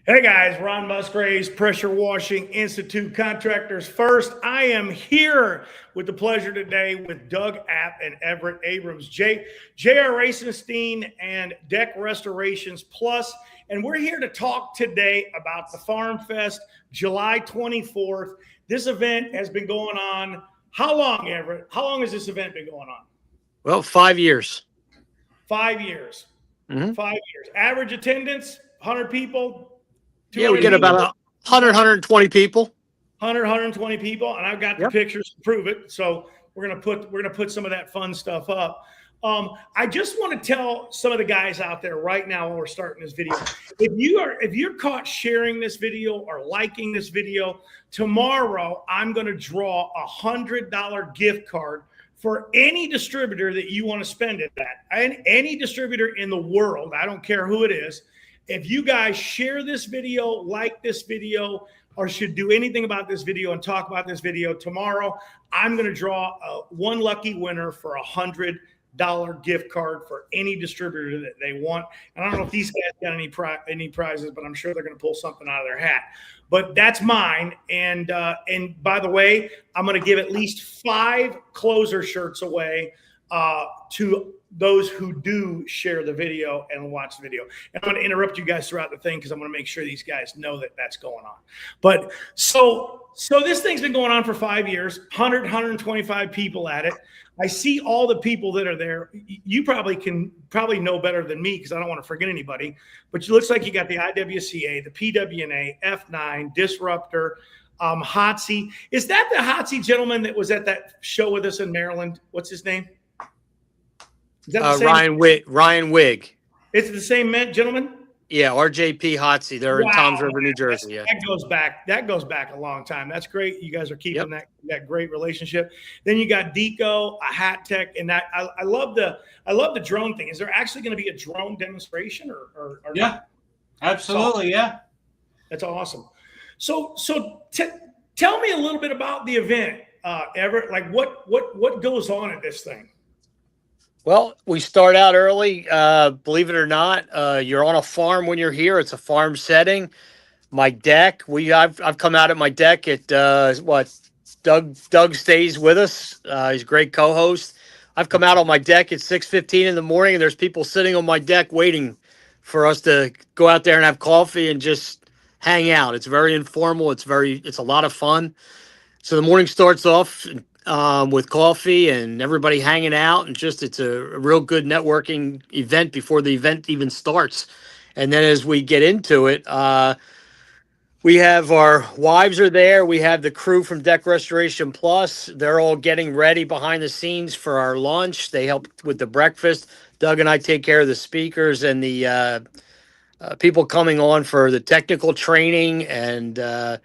Hey guys, Ron Musgraves, Pressure Washing Institute Contractors First. I am here with the pleasure today with Doug App and Everett Abrams, J.R. Racenstein, and Deck Restorations Plus. And we're here to talk today about the FarmFest, July 24th. This event has been going on. How long, Everett? How long has this event been going on? Well, 5 years. 5 years. Mm-hmm. 5 years. Average attendance, 100 people. Yeah, we get about 100, 120 people. 120 people, and I've got the pictures to prove it. So we're gonna put some of that fun stuff up. I just want to tell some of the guys out there right now while we're starting this video, if you're caught sharing this video or liking this video, tomorrow I'm going to draw a $100 gift card for any distributor that you want to spend it at, and any distributor in the world. I don't care who it is. If you guys share this video, like this video, or should do anything about this video and talk about this video, tomorrow I'm going to draw one lucky winner for a $100 gift card for any distributor that they want. And I don't know if these guys got any prizes, but I'm sure they're going to pull something out of their hat. But that's mine. And by the way, I'm going to give at least 5 closer shirts away to those who do share the video and watch the video. And I'm going to interrupt you guys throughout the thing because I'm going to make sure these guys know that that's going on. But so this thing's been going on for 5 years, 125 people at it. I see all the people that are there. You probably know better than me because I don't want to forget anybody. But it looks like you got the IWCA, the PWNA, F9, Disruptor, Hotsy. Is that the Hotsy gentleman that was at that show with us in Maryland? What's his name? Is that the same? Ryan Wigg. It's the same gentleman? Yeah, RJP Hotsy. They're in Toms River, New Jersey. Yeah, that goes back a long time. That's great. You guys are keeping that great relationship. Then you got Deco, a Hat Tech, and that I love the drone thing. Is there actually going to be a drone demonstration or yeah, not? Absolutely, yeah. That's awesome. So tell me a little bit about the event, Everett. Like what goes on at this thing? Well, we start out early. Believe it or not, you're on a farm when you're here. It's a farm setting. My deck, I've come out at my deck at Doug stays with us. He's a great co-host. I've come out on my deck at 6:15 in the morning, and there's people sitting on my deck waiting for us to go out there and have coffee and just hang out. It's very informal. It's a lot of fun. So the morning starts off with coffee and everybody hanging out, and it's a real good networking event before the event even starts. And then as we get into it, we have our wives are there. We have the crew from Deck Restoration Plus. They're all getting ready behind the scenes for our lunch. They help with the breakfast. Doug and I take care of the speakers and the people coming on for the technical training, and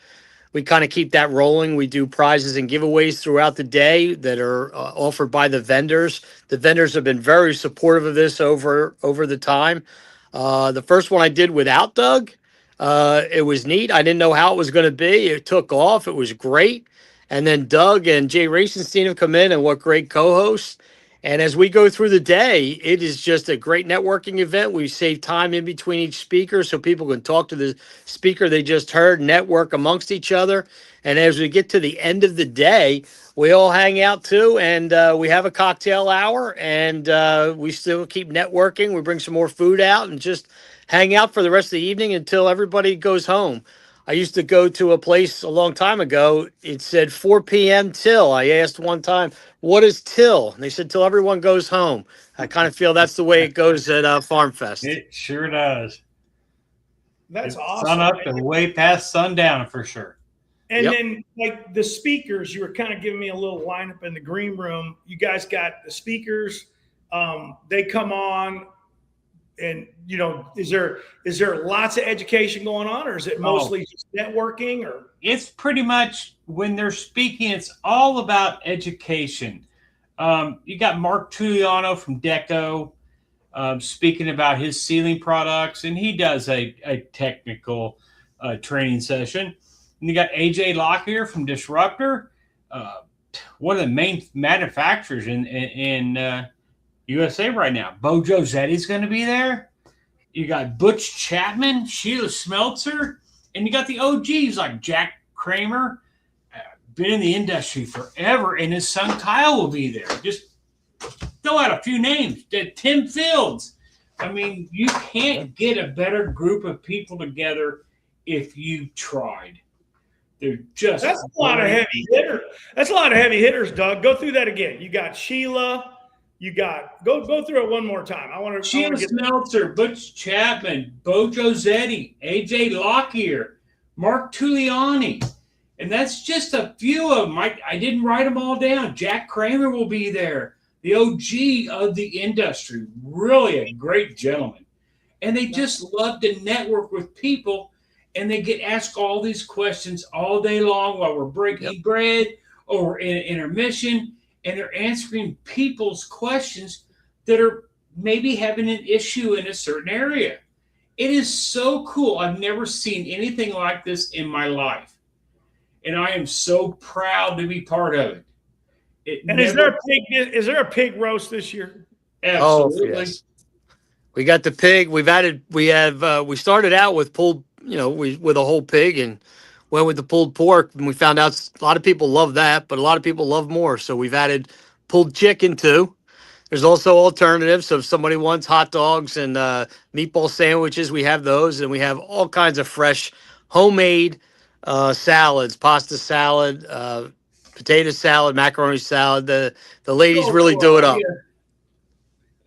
we kind of keep that rolling. We do prizes and giveaways throughout the day that are offered by the vendors. The vendors have been very supportive of this over the time. The first one I did without Doug, it was neat. I didn't know how it was going to be. It took off. It was great. And then Doug and Jay Racenstein have come in, and what great co-hosts. And as we go through the day, it is just a great networking event. We save time in between each speaker so people can talk to the speaker they just heard, network amongst each other. And as we get to the end of the day, we all hang out too, and we have a cocktail hour, and we still keep networking. We bring some more food out and just hang out for the rest of the evening until everybody goes home. I used to go to a place a long time ago. It said 4 p.m. till. I asked one time, what is till? And they said, till everyone goes home. I kind of feel that's the way it goes at FarmFest. It sure does. That's awesome. Sun up and way past sundown for sure. And then, like the speakers, you were kind of giving me a little lineup in the green room. You guys got the speakers. They come on. And, is there lots of education going on, or is it mostly just networking? Or it's pretty much when they're speaking, it's all about education. You got Mark Tuliano from Deco speaking about his ceiling products, and he does a technical training session. And you got AJ Lockyer from Disruptor, one of the main manufacturers in USA right now. Bo Josetti's going to be there. You got Butch Chapman, Sheila Smeltzer, and you got the OGs like Jack Kramer, been in the industry forever, and his son Kyle will be there. Just throw out a few names. Tim Fields. I mean, you can't get a better group of people together if you tried. They're just that's a lot of heavy hitters. That's a lot of heavy hitters, Doug. Go through that again. You got Sheila. You got go through it one more time. I want to Sheila Smeltzer, Butch Chapman, Bo Josetti, AJ Lockyer, Mark Tuliani. And that's just a few of them. I didn't write them all down. Jack Kramer will be there, the OG of the industry. Really a great gentleman. And they just love to network with people, and they get asked all these questions all day long while we're breaking bread or we're in an intermission, and they're answering people's questions that are maybe having an issue in a certain area. It is so cool. I've never seen anything like this in my life. And I am so proud to be part of it. Is there a pig roast this year? Absolutely. Oh, yes. We got the pig. We started out with pulled, with a whole pig, and went with the pulled pork, and we found out a lot of people love that, but a lot of people love more. So we've added pulled chicken too. There's also alternatives. So if somebody wants hot dogs and meatball sandwiches, we have those, and we have all kinds of fresh homemade salads, pasta salad, potato salad, macaroni salad. The ladies really do it up.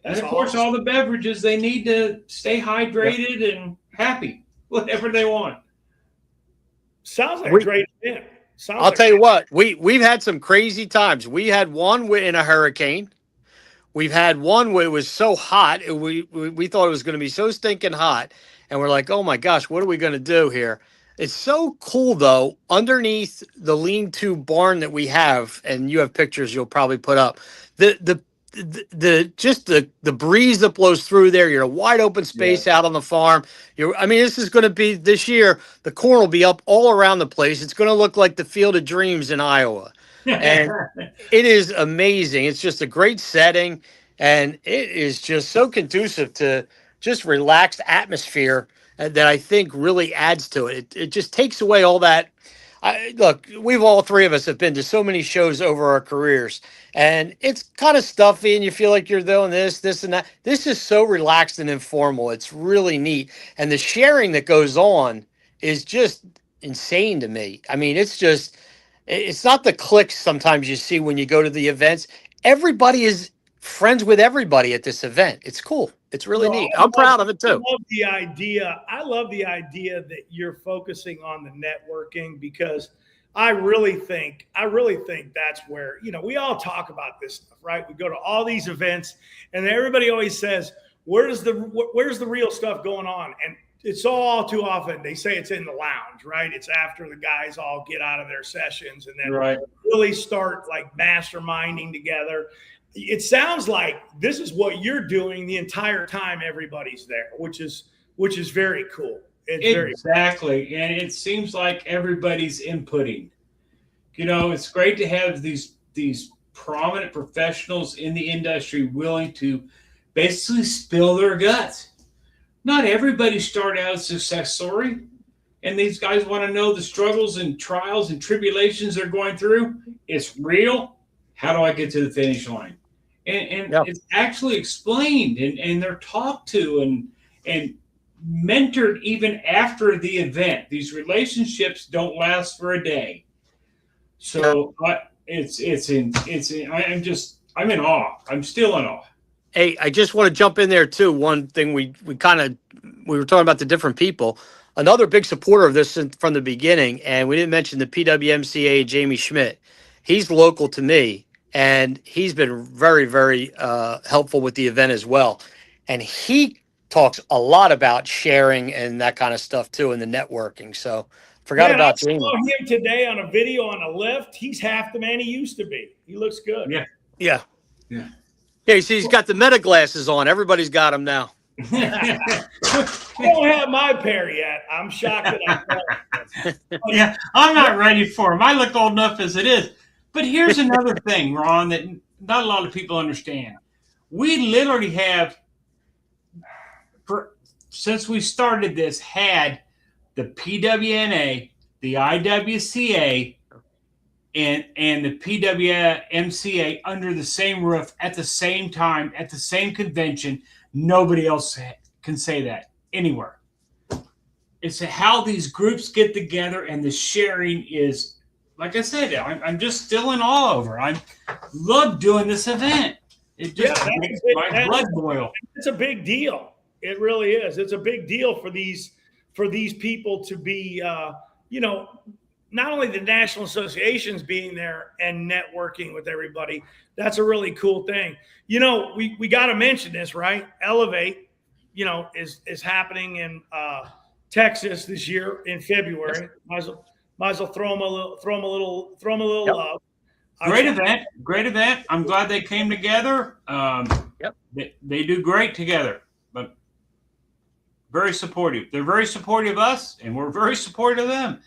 And of course, all the beverages, they need to stay hydrated and happy, whatever they want. Sounds like a great event. I'll tell you what, we've had some crazy times. We had one in a hurricane. We've had one where it was so hot. We thought it was going to be so stinking hot. And we're like, oh my gosh, what are we going to do here? It's so cool, though, underneath the lean-to barn that we have, and you have pictures you'll probably put up, the breeze that blows through there. You're in a wide open space out on the farm. This is going to be this year. The corn will be up all around the place. It's going to look like the Field of Dreams in Iowa, and it is amazing. It's just a great setting, and it is just so conducive to just relaxed atmosphere that I think really adds to it. It just takes away all that. Look, all three of us have been to so many shows over our careers, and it's kind of stuffy, and you feel like you're doing this, and that. This is so relaxed and informal. It's really neat. And the sharing that goes on is just insane to me. I mean, it's not the clicks sometimes you see when you go to the events. Everybody is friends with everybody at this event. It's cool. It's really neat. I'm proud of it too. I love the idea that you're focusing on the networking, because I really think that's where, we all talk about this stuff, right? We go to all these events, and everybody always says, where's the real stuff going on? And it's all too often they say it's in the lounge, right? It's after the guys all get out of their sessions and then really start like masterminding together. It sounds like this is what you're doing the entire time everybody's there, which is very cool. Exactly. And it seems like everybody's inputting. It's great to have these prominent professionals in the industry willing to basically spill their guts. Not everybody started out a success story, and these guys want to know the struggles and trials and tribulations they're going through. It's real. How do I get to the finish line? And it's actually explained, and they're talked to and mentored even after the event. These relationships don't last for a day. So I'm in awe. I'm still in awe. Hey, I just want to jump in there too. One thing we were talking about the different people. Another big supporter of this from the beginning, and we didn't mention the PWMCA, Jamie Schmidt. He's local to me, and he's been very, very helpful with the event as well. And he talks a lot about sharing and that kind of stuff too, and the networking. So forgot about Jamie. I saw him today on a video on a lift. He's half the man he used to be. He looks good. Yeah. Yeah, you see, he's got the meta glasses on. Everybody's got them now. I don't have my pair yet. I'm shocked that Yeah, I'm not ready for them. I look old enough as it is. But here's another thing, Ron, that not a lot of people understand. We literally have, for since we started this, had the PWNA, the IWCA, and the PWMCA under the same roof at the same time, at the same convention. Nobody else can say that anywhere. It's how these groups get together, and the sharing is, like I said, I'm just still in awe over. I love doing this event. It just makes my blood boil. It's a big deal. It really is. It's a big deal for these people to be, not only the national associations being there and networking with everybody. That's a really cool thing. We got to mention this, right? Elevate, is happening in Texas this year in February. Might as well throw them a little love. Great event. I'm glad they came together. They do great together, but very supportive. They're very supportive of us, and we're very supportive of them.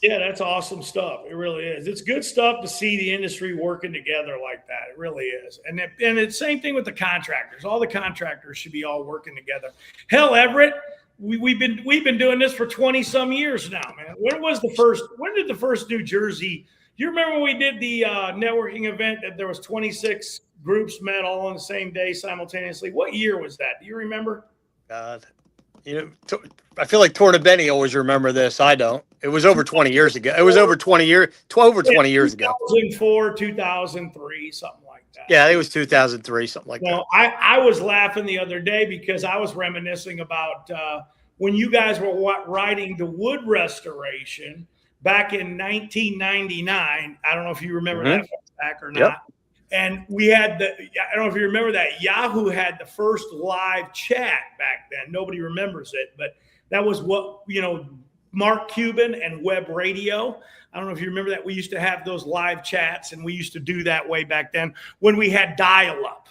Yeah, that's awesome stuff. It really is. It's good stuff to see the industry working together like that. It really is. And it's the same thing with the contractors. All the contractors should be all working together. Hell, Everett, we've been doing this for 20 some years now, man. When did the first New Jersey? You remember when we did the networking event that there was 26 groups met all on the same day simultaneously? What year was that? Do you remember? God, I feel like Tornabene always remember this. I don't. It was over 20 years ago. It was over 20 years ago. 2004, 2003, something like that. Yeah, it was 2003, something like that. I was laughing the other day because I was reminiscing about when you guys were writing the wood restoration back in 1999. I don't know if you remember that back or not. Yep. And we had I don't know if you remember that Yahoo had the first live chat back then. Nobody remembers it, but that was what, Mark Cuban and Web Radio. I don't know if you remember that. We used to have those live chats, and we used to do that way back then when we had dial-up.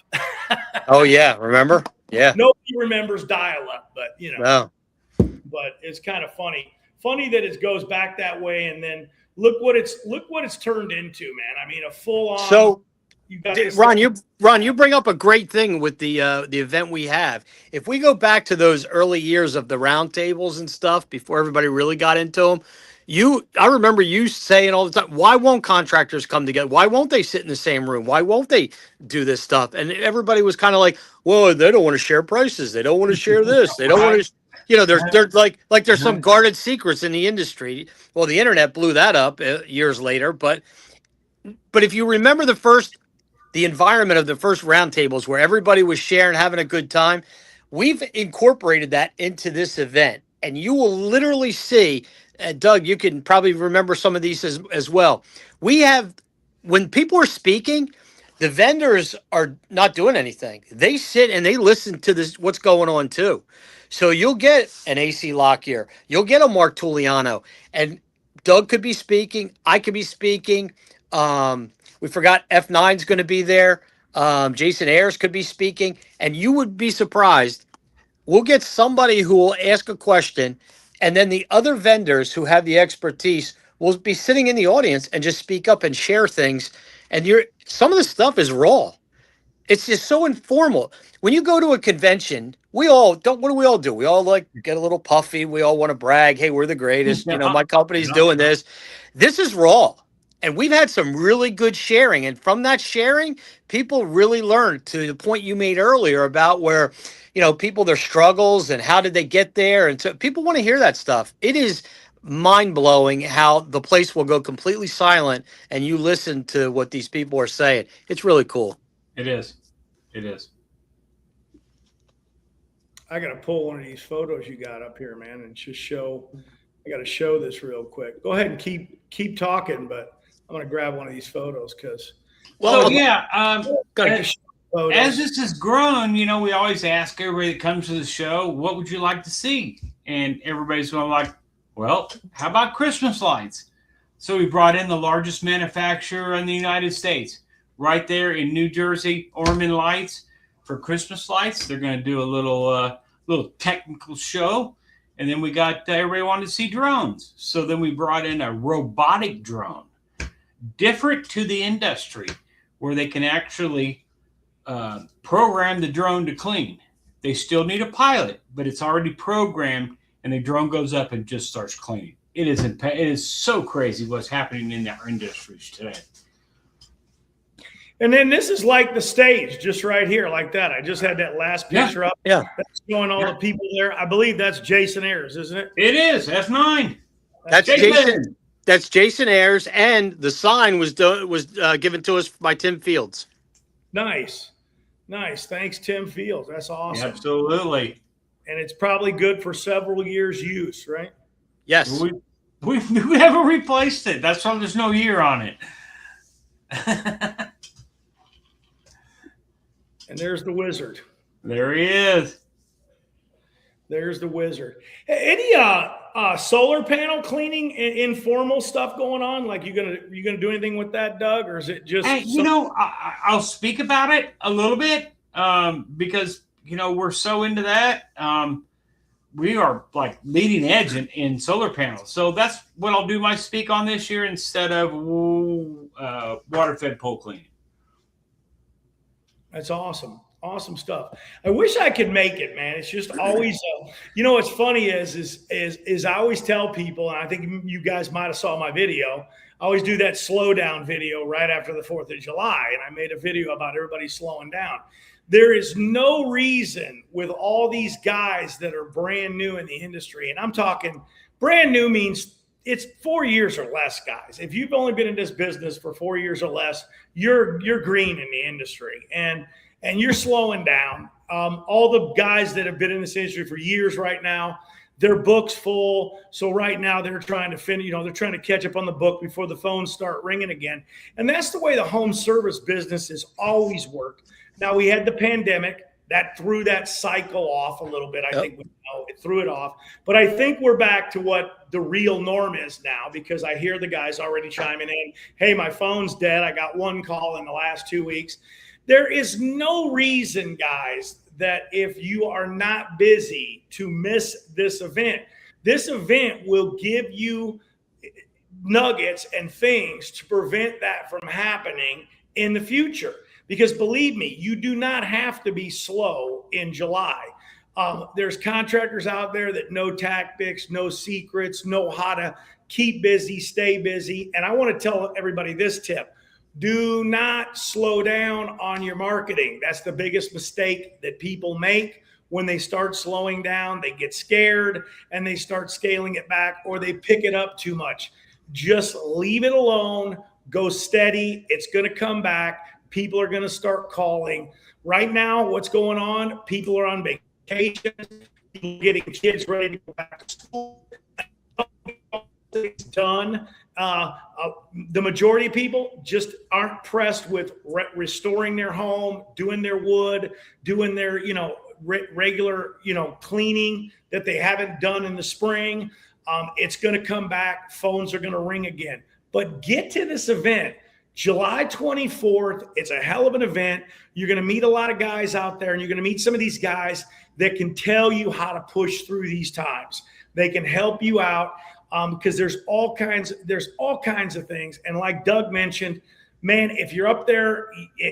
Oh, yeah. Remember? Yeah. Nobody remembers dial-up, but, No. But it's kind of funny. Funny that it goes back that way, and then look what it's turned into, man. I mean, a full-on. So, Ron, you bring up a great thing with the event we have. If we go back to those early years of the roundtables and stuff before everybody really got into them, I remember you saying all the time, why won't contractors come together? Why won't they sit in the same room? Why won't they do this stuff? And everybody was kind of like, well, they don't want to share prices. They don't want to share this. They don't want to, there's like there's some guarded secrets in the industry. Well, the internet blew that up years later. But if you remember the environment of the first roundtables where everybody was sharing, having a good time, we've incorporated that into this event. And you will literally see, Doug, you can probably remember some of these as well. We have, when people are speaking, the vendors are not doing anything. They sit and they listen to what's going on too. So you'll get an AC Lockyer, you'll get a Mark Tulliano, and Doug could be speaking, I could be speaking. We forgot F9's going to be there. Jason Ayers could be speaking, and you would be surprised. We'll get somebody who will ask a question, and then the other vendors who have the expertise will be sitting in the audience and just speak up and share things. And some of the stuff is raw. It's just so informal. When you go to a convention, what do we all do? We all get a little puffy. We all want to brag. Hey, we're the greatest. My company's doing this. This is raw. And we've had some really good sharing. And from that sharing, people really learned, to the point you made earlier about where, people, their struggles and how did they get there. And so people want to hear that stuff. It is mind-blowing how the place will go completely silent and you listen to what these people are saying. It's really cool. It is. I got to pull one of these photos you got up here, man, and just show. I got to show this real quick. Go ahead and keep talking, but I'm going to grab one of these photos because. As this has grown, we always ask everybody that comes to the show, what would you like to see? And everybody's going like, well, how about Christmas lights? So we brought in the largest manufacturer in the United States, right there in New Jersey, Orman Lights, for Christmas lights. They're going to do a little technical show. And then we got everybody wanted to see drones. So then we brought in a robotic drone, different to the industry, where they can actually program the drone to clean. They still need a pilot, but it's already programmed, and the drone goes up and just starts cleaning. It is so crazy what's happening in our industries today. And then this is like the stage, just right here, like that. I just had that last picture up. Yeah. That's showing all the people there. I believe that's Jason Ayers, isn't it? It is F9. That's Jason. That's Jason Ayers, and the sign was given to us by Tim Fields. Nice. Thanks, Tim Fields. That's awesome. Absolutely. And it's probably good for several years' use, right? Yes. We haven't replaced it. That's why there's no year on it. And there's the wizard. There he is. There's the wizard. Any solar panel cleaning, informal stuff going on? Like you gonna do anything with that, Doug, or is it just? Hey, I'll speak about it a little bit because we're so into that. We are like leading edge in solar panels, so that's what I'll do my speak on this year instead of water fed pole cleaning. That's awesome. Awesome stuff. I wish I could make it, man. It's just always, what's funny is I always tell people, and I think you guys might have saw my video. I always do that slow down video right after the 4th of July. And I made a video about everybody slowing down. There is no reason with all these guys that are brand new in the industry. And I'm talking brand new means it's 4 years or less, guys. If you've only been in this business for 4 years or less, you're green in the industry and you're slowing down. All the guys that have been in this industry for years right now, their book's full. So right now they're trying to finish, they're trying to catch up on the book before the phones start ringing again. And that's the way the home service business has always worked. Now we had the pandemic that threw that cycle off a little bit. I think it threw it off. But I think we're back to what the real norm is now, because I hear the guys already chiming in. Hey, my phone's dead. I got one call in the last 2 weeks. There is no reason, guys, that if you are not busy to miss this event. This event will give you nuggets and things to prevent that from happening in the future. Because believe me, you do not have to be slow in July. There's contractors out there that know tactics, know secrets, know how to keep busy, stay busy. And I want to tell everybody this tip. Do not slow down on your marketing. That's the biggest mistake that people make. When they start slowing down, they get scared and they start scaling it back, or they pick it up too much. Just leave it alone. Go steady. It's going to come back. People are going to start calling. Right now, what's going on? People are on vacation. People are getting kids ready to go back to school. It's done. The majority of people just aren't pressed with restoring their home, doing their wood, doing their, regular, cleaning that they haven't done in the spring. It's going to come back. Phones are going to ring again. But get to this event. July 24th, it's a hell of an event. You're going to meet a lot of guys out there, and you're going to meet some of these guys that can tell you how to push through these times. They can help you out because there's all kinds of things. And like Doug mentioned, man, if you're up there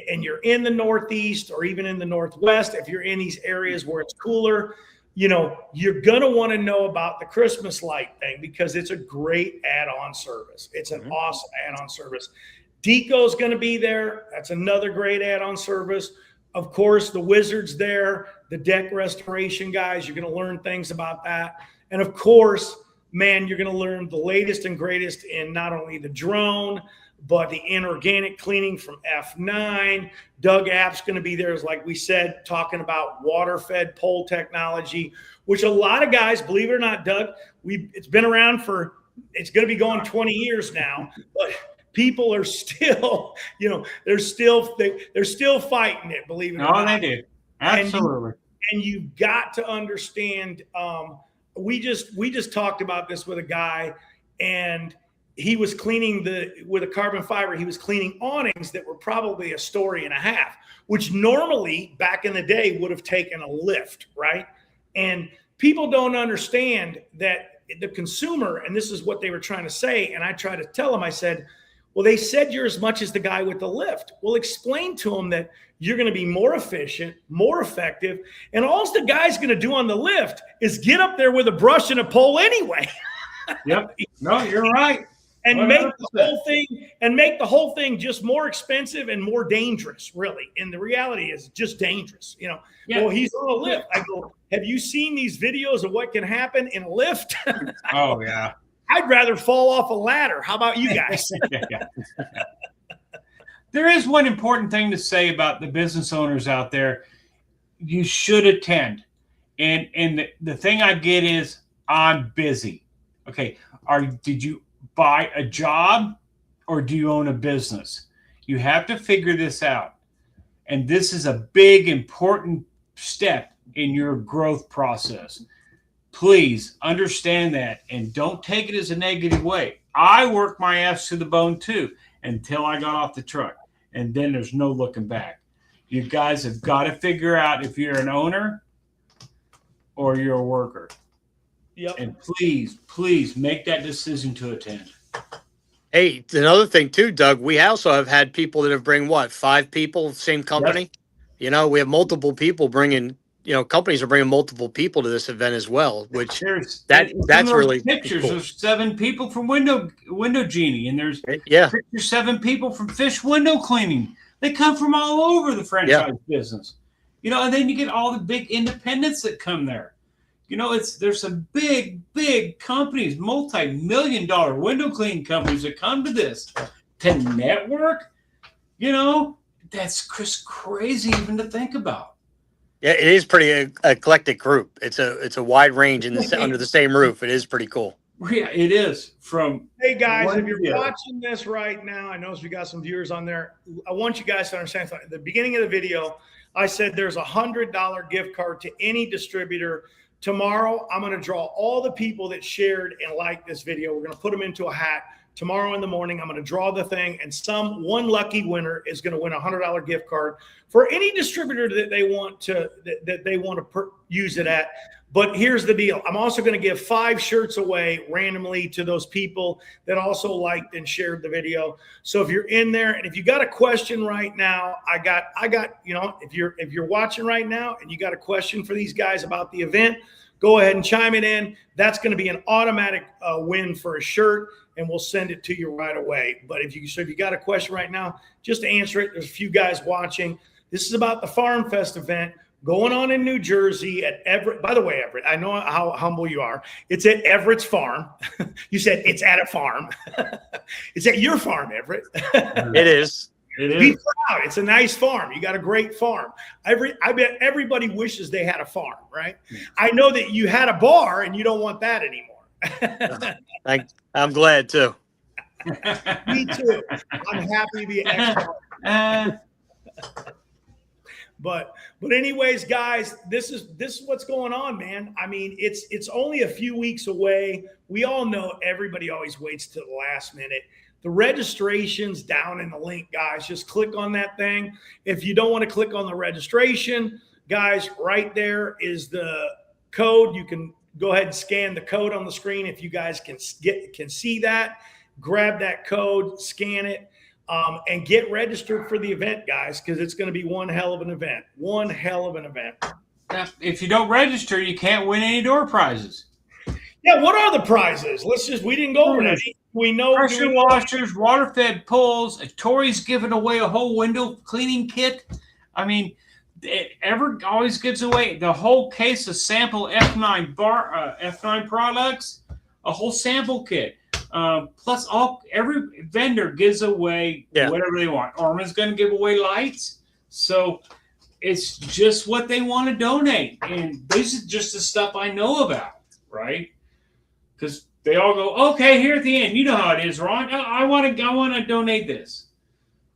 and you're in the Northeast or even in the Northwest, if you're in these areas where it's cooler, you're going to want to know about the Christmas light thing because it's a great add-on service. It's an awesome add-on service. Deco's going to be there. That's another great add-on service. Of course, the Wizard's there, the deck restoration guys. You're going to learn things about that. And of course, man, you're going to learn the latest and greatest in not only the drone, but the inorganic cleaning from F9. Doug App's going to be there, as like we said, talking about water-fed pole technology, which a lot of guys, believe it or not, Doug, it's been around it's going to be going 20 years now, but people are still, they're still fighting it, believe it or not. Oh, they do. Absolutely. And you've got to understand, we just talked about this with a guy, and he was cleaning with a carbon fiber. He was cleaning awnings that were probably a story and a half, which normally back in the day would have taken a lift, right? And people don't understand that the consumer, and this is what they were trying to say. And I tried to tell them, I said, well, they said you're as much as the guy with the lift. Well, explain to them that You're going to be more efficient, more effective. And all the guy's going to do on the lift is get up there with a brush and a pole anyway. Yep. No, you're right. And 100%. make the whole thing just more expensive and more dangerous, really. And the reality is just dangerous. You know, well, he's on a lift. I go, have you seen these videos of what can happen in a lift? Oh, yeah. I'd rather fall off a ladder. How about you guys? There is one important thing to say about the business owners out there. You should attend. And the thing I get is I'm busy. Okay. Did you buy a job or do you own a business? You have to figure this out. And this is a big, important step in your growth process. Please understand that and don't take it as a negative way. I worked my ass to the bone too until I got off the truck. And then there's no looking back. You guys have got to figure out if you're an owner or you're a worker. Yep. And please make that decision to attend. Hey, another thing too, Doug, we also have had people that have bring 5 people, same company. Yep. You know, we have multiple people bringing, companies are bringing multiple people to this event as well, which that's really pictures. cool. There's 7 people from Window Genie, and there's 7 people from Fish Window Cleaning. They come from all over the franchise business, and then you get all the big independents that come there. There's some big companies, multi-million-dollar window cleaning companies that come to this to network. That's just crazy even to think about. Yeah, it is pretty eclectic group. It's a wide range under the same roof. It is pretty cool. Yeah, it is. Hey guys, if you're watching this right now, I know we got some viewers on there. I want you guys to understand something. At the beginning of the video, I said there's a $100 gift card to any distributor. Tomorrow, I'm going to draw all the people that shared and liked this video. We're going to put them into a hat. Tomorrow in the morning, I'm going to draw the thing, and one lucky winner is going to win a $100 gift card for any distributor that they want to use it at. But here's the deal. I'm also going to give 5 shirts away randomly to those people that also liked and shared the video. So if you're in there and if you got a question right now, I got, if you're watching right now and you got a question for these guys about the event, go ahead and chime it in. That's going to be an automatic win for a shirt, and we'll send it to you right away. But if you got a question right now, just answer it. There's a few guys watching. This is about the FarmFest event going on in New Jersey at Everett. By the way, Everett, I know how humble you are. It's at Everett's farm. You said it's at a farm. It's at your farm, Everett. It is. Be proud. It's a nice farm. You got a great farm. I bet everybody wishes they had a farm, right? I know that you had a bar and you don't want that anymore. I'm glad too. Me too. I'm happy to be an expert. But anyways, guys, this is what's going on, man. I mean, it's only a few weeks away. We all know everybody always waits to the last minute. The registration's down in the link, guys. Just click on that thing. If you don't want to click on the registration, guys, right there is the code. You can go ahead and scan the code on the screen. If you guys can see that, grab that code, scan it. And get registered for the event, guys, because it's going to be one hell of an event. One hell of an event. If you don't register, you can't win any door prizes. Yeah, what are the prizes? We didn't go over that. We know pressure washers, water-fed pulls. Tori's giving away a whole window cleaning kit. I mean, Everett always gives away the whole case of sample F9 products, a whole sample kit. Plus, every vendor gives away whatever they want. Orman's going to give away lights, so it's just what they want to donate. And this is just the stuff I know about, right? Because they all go, okay, here at the end, you know how it is, Ron. I want to donate this,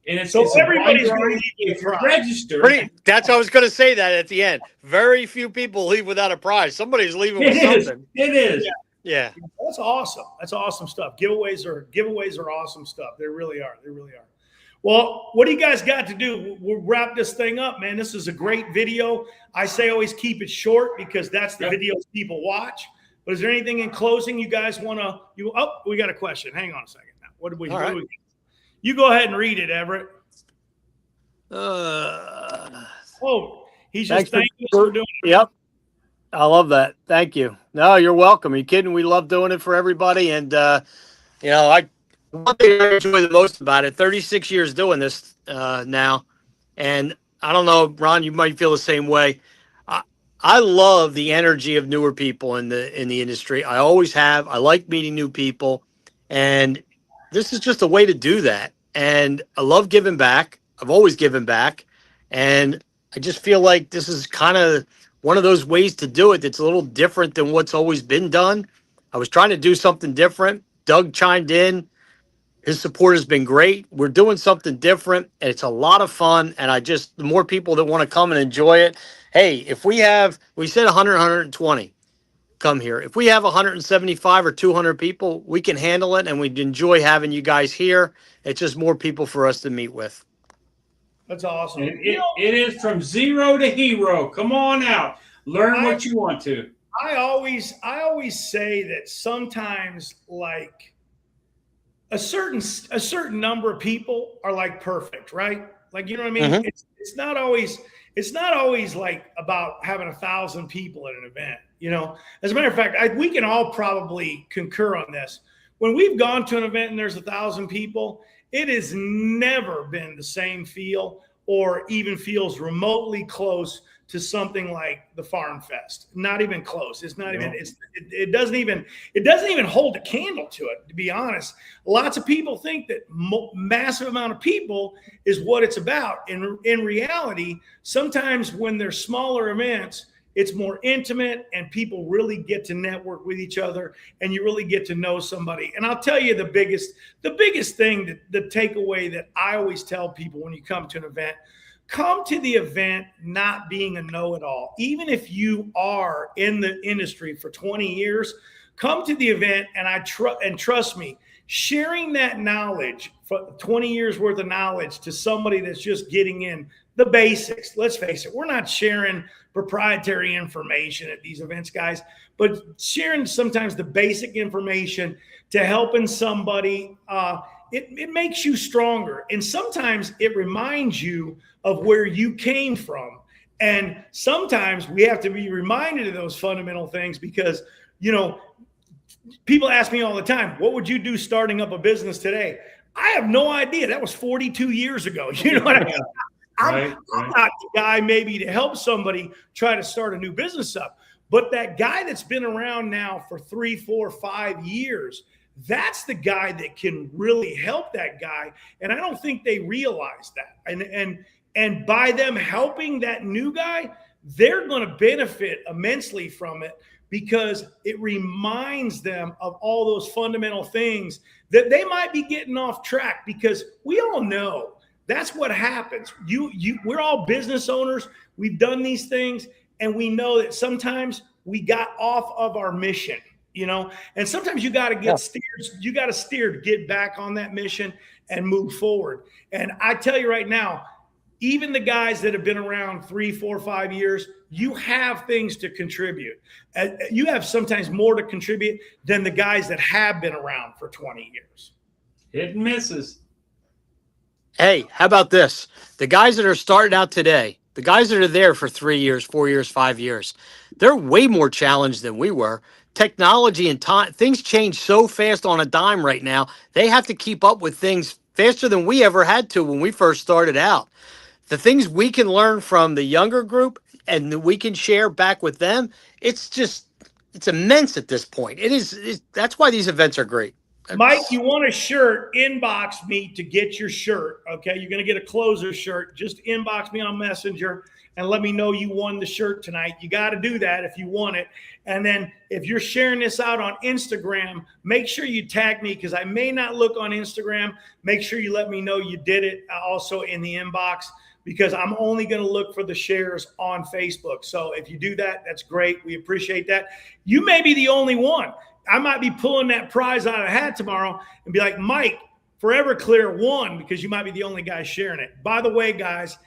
and it's everybody's going to register. That's what I was going to say that at the end. Very few people leave without a prize. Somebody's leaving with something. It is. Yeah. That's awesome. That's awesome stuff. Giveaways are awesome stuff. They really are. Well, what do you guys got to do? We'll wrap this thing up, man. This is a great video. I say always keep it short because that's the videos people watch. But is there anything in closing you guys want to we got a question. Hang on a second now. What do we right. You go ahead and read it, Everett. Oh, he's just thanking us for for doing it. Yep. I love that. Thank you. No, you're welcome. Are you kidding? We love doing it for everybody. And, one thing I enjoy the most about it, 36 years doing this now. And I don't know, Ron, you might feel the same way. I love the energy of newer people in the industry. I always have. I like meeting new people. And this is just a way to do that. And I love giving back. I've always given back. And I just feel like this is kind of one of those ways to do it that's a little different than what's always been done. I was trying to do something different. Doug chimed in. His support has been great. We're doing something different, and it's a lot of fun. And the more people that want to come and enjoy it. Hey, if we said 100, 120 come here. If we have 175 or 200 people, we can handle it, and we'd enjoy having you guys here. It's just more people for us to meet with. That's awesome. It is from zero to hero. Come on out. Learn what you want to. I always say that sometimes, like, a certain number of people are like perfect, right? Like, you know what I mean? Mm-hmm. It's not always like about having 1,000 people at an event, you know? As a matter of fact, we can all probably concur on this. When we've gone to an event and there's 1,000 people, it has never been the same feel or even feels remotely close to something like the FarmFest. Not even close. It's not even. It doesn't even hold a candle to it. To be honest, lots of people think that massive amount of people is what it's about. In reality, sometimes when there's smaller events, it's more intimate and people really get to network with each other and you really get to know somebody. And I'll tell you the biggest thing, the takeaway that I always tell people when you come to an event. Come to the event not being a know-it-all. Even if you are in the industry for 20 years, come to the event and trust me, sharing that knowledge, for 20 years worth of knowledge to somebody that's just getting in the basics. Let's face it, we're not sharing proprietary information at these events, guys, but sharing sometimes the basic information to helping somebody, it makes you stronger. And sometimes it reminds you of where you came from. And sometimes we have to be reminded of those fundamental things because, you know, people ask me all the time, what would you do starting up a business today? I have no idea. That was 42 years ago. You know what I mean? I'm not the guy maybe to help somebody try to start a new business up. But that guy that's been around now for 3, 4, 5 years, that's the guy that can really help that guy. And I don't think they realize that. And by them helping that new guy, they're going to benefit immensely from it because it reminds them of all those fundamental things that they might be getting off track, because we all know that's what happens. We're all business owners. We've done these things, and we know that sometimes we got off of our mission. You know, and sometimes you got to get steered. You got to steer to get back on that mission and move forward. And I tell you right now, even the guys that have been around 3, 4, 5 years, you have things to contribute. You have sometimes more to contribute than the guys that have been around for 20 years. Hit and misses. Hey, how about this? The guys that are starting out today, the guys that are there for 3 years, 4 years, 5 years, they're way more challenged than we were. Technology and time, things change so fast on a dime right now. They have to keep up with things faster than we ever had to when we first started out. The things we can learn from the younger group and that we can share back with them, it's immense at this point. That's why these events are great. Mike, you want a shirt, inbox me to get your shirt, okay? You're going to get a closer shirt. Just inbox me on Messenger and let me know you won the shirt tonight. You got to do that if you want it. And then if you're sharing this out on Instagram, make sure you tag me because I may not look on Instagram. Make sure you let me know you did it also in the inbox, because I'm only going to look for the shares on Facebook. So if you do that, that's great. We appreciate that. You may be the only one. I might be pulling that prize out of the hat tomorrow and be like, Mike, Forever Clear won, because you might be the only guy sharing it. By the way, guys,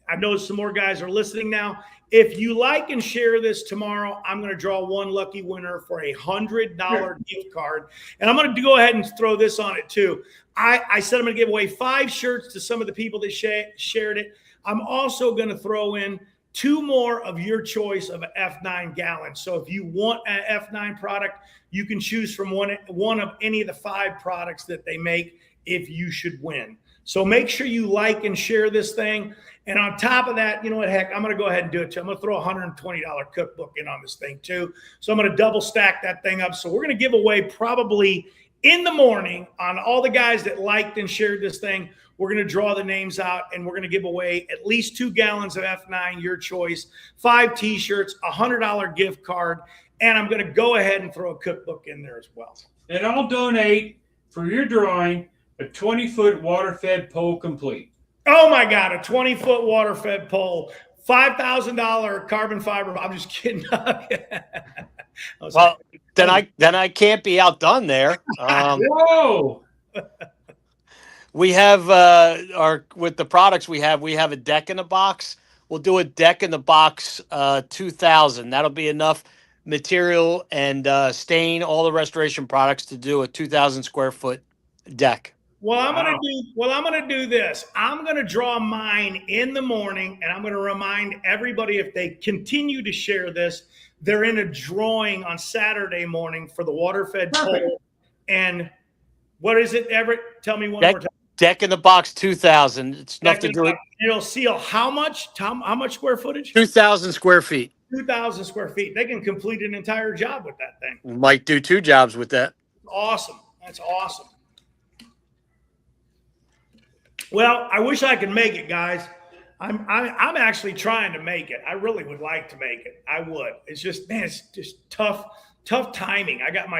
I know some more guys are listening now. If you like and share this tomorrow, I'm going to draw one lucky winner for a $100 gift card. And I'm going to go ahead and throw this on it too. I said I'm going to give away 5 shirts to some of the people that shared it. I'm also going to throw in 2 more of your choice of F9 gallons. So if you want an F9 product, you can choose from one of any of the 5 products that they make if you should win. So make sure you like and share this thing. And on top of that, you know what, heck, I'm going to go ahead and do it too. I'm going to throw a $120 cookbook in on this thing too. So I'm going to double stack that thing up. So we're going to give away probably in the morning on all the guys that liked and shared this thing. We're going to draw the names out, and we're going to give away at least 2 gallons of F9, your choice, 5 T-shirts, a $100 gift card, and I'm going to go ahead and throw a cookbook in there as well. And I'll donate for your drawing a 20-foot water-fed pole complete. Oh my God, a 20-foot water-fed pole, $5,000 carbon fiber. I'm just kidding. Well, then I can't be outdone there. Whoa. We have with the products we have a deck in the box. We'll do a deck in the box 2,000. That'll be enough material and stain all the restoration products to do a 2,000 square foot deck. Well, I'm gonna do this. I'm gonna draw mine in the morning, and I'm gonna remind everybody, if they continue to share this, they're in a drawing on Saturday morning for the water-fed pole. And what is it, Everett? Tell me one more time. Deck in the box 2,000. It's enough to do it. It'll seal how much square footage? 2,000 square feet. 2,000 square feet. They can complete an entire job with that thing. We might do 2 jobs with that. Awesome. That's awesome. Well, I wish I could make it, guys. I'm actually trying to make it. I really would like to make it. I would. It's just, man, it's just tough timing. I got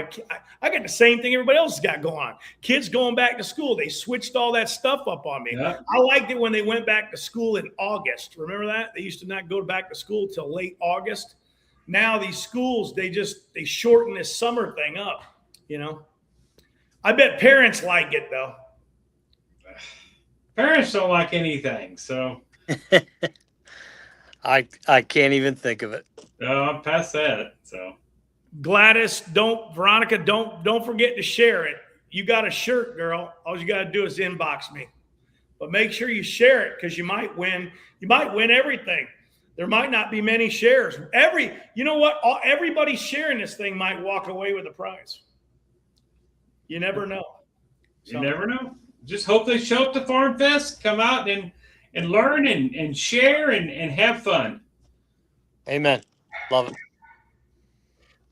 the same thing everybody else has got going on. Kids going back to school. They switched all that stuff up on me. Yeah. I liked it when they went back to school in August. Remember that? They used to not go back to school till late August. Now these schools, they shorten this summer thing up, you know. I bet parents like it though. Parents don't like anything, so I can't even think of it. No, I'm past that. So Gladys, Veronica, don't forget to share it. You got a shirt, girl. All you got to do is inbox me. But make sure you share it, because you might win. You might win everything. There might not be many shares. You know what? Everybody sharing this thing might walk away with a prize. You never know. You never know. Just hope they show up to FarmFest, come out and learn and share and have fun. Amen. Love it.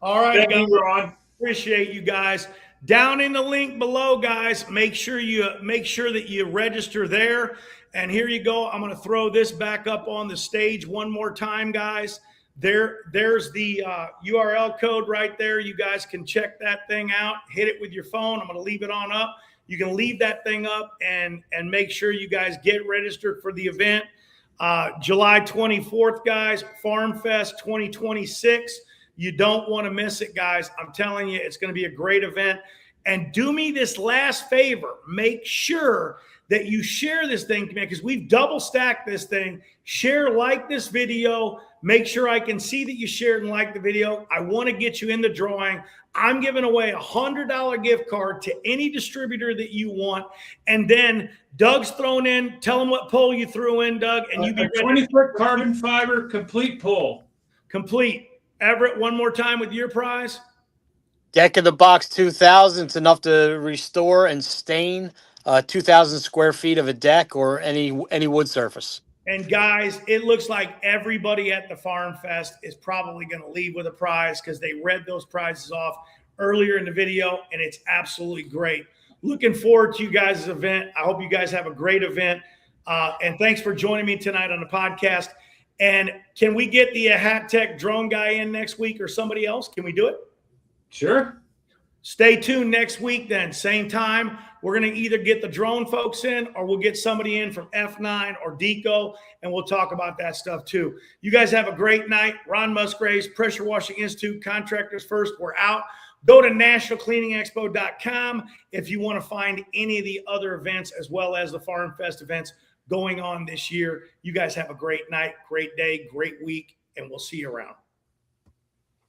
All right, guys. Ron. Appreciate you guys. Down in the link below, guys, make sure that you register there. And here you go. I'm going to throw this back up on the stage one more time, guys. There's the URL code right there. You guys can check that thing out. Hit it with your phone. I'm going to leave it on up. You can leave that thing up and make sure you guys get registered for the event. July 24th, guys, FarmFest 2026. You don't want to miss it, guys. I'm telling you, it's going to be a great event. And do me this last favor. Make sure that you share this thing, because we've double stacked this thing. Share, like this video. Make sure I can see that you shared and liked the video. I want to get you in the drawing. I'm giving away a $100 gift card to any distributor that you want. And then Doug's thrown in. Tell them what pole you threw in, Doug. And you be 20-foot carbon fiber complete pole. Complete. Everett, one more time with your prize. Deck in the box 2,000. It's enough to restore and stain 2,000 square feet of a deck or any wood surface. And guys, it looks like everybody at the Farm Fest is probably going to leave with a prize, because they read those prizes off earlier in the video, and it's absolutely great. Looking forward to you guys' event. I hope you guys have a great event. And thanks for joining me tonight on the podcast. And can we get the Hat Tech drone guy in next week, or somebody else? Can we do it? Sure. Stay tuned next week then. Same time. We're going to either get the drone folks in, or we'll get somebody in from F9 or Deco, and we'll talk about that stuff too. You guys have a great night. Ron Musgraves, Pressure Washing Institute, Contractors First. We're out. Go to nationalcleaningexpo.com if you want to find any of the other events, as well as the FarmFest events going on this year. You guys have a great night, great day, great week, and we'll see you around.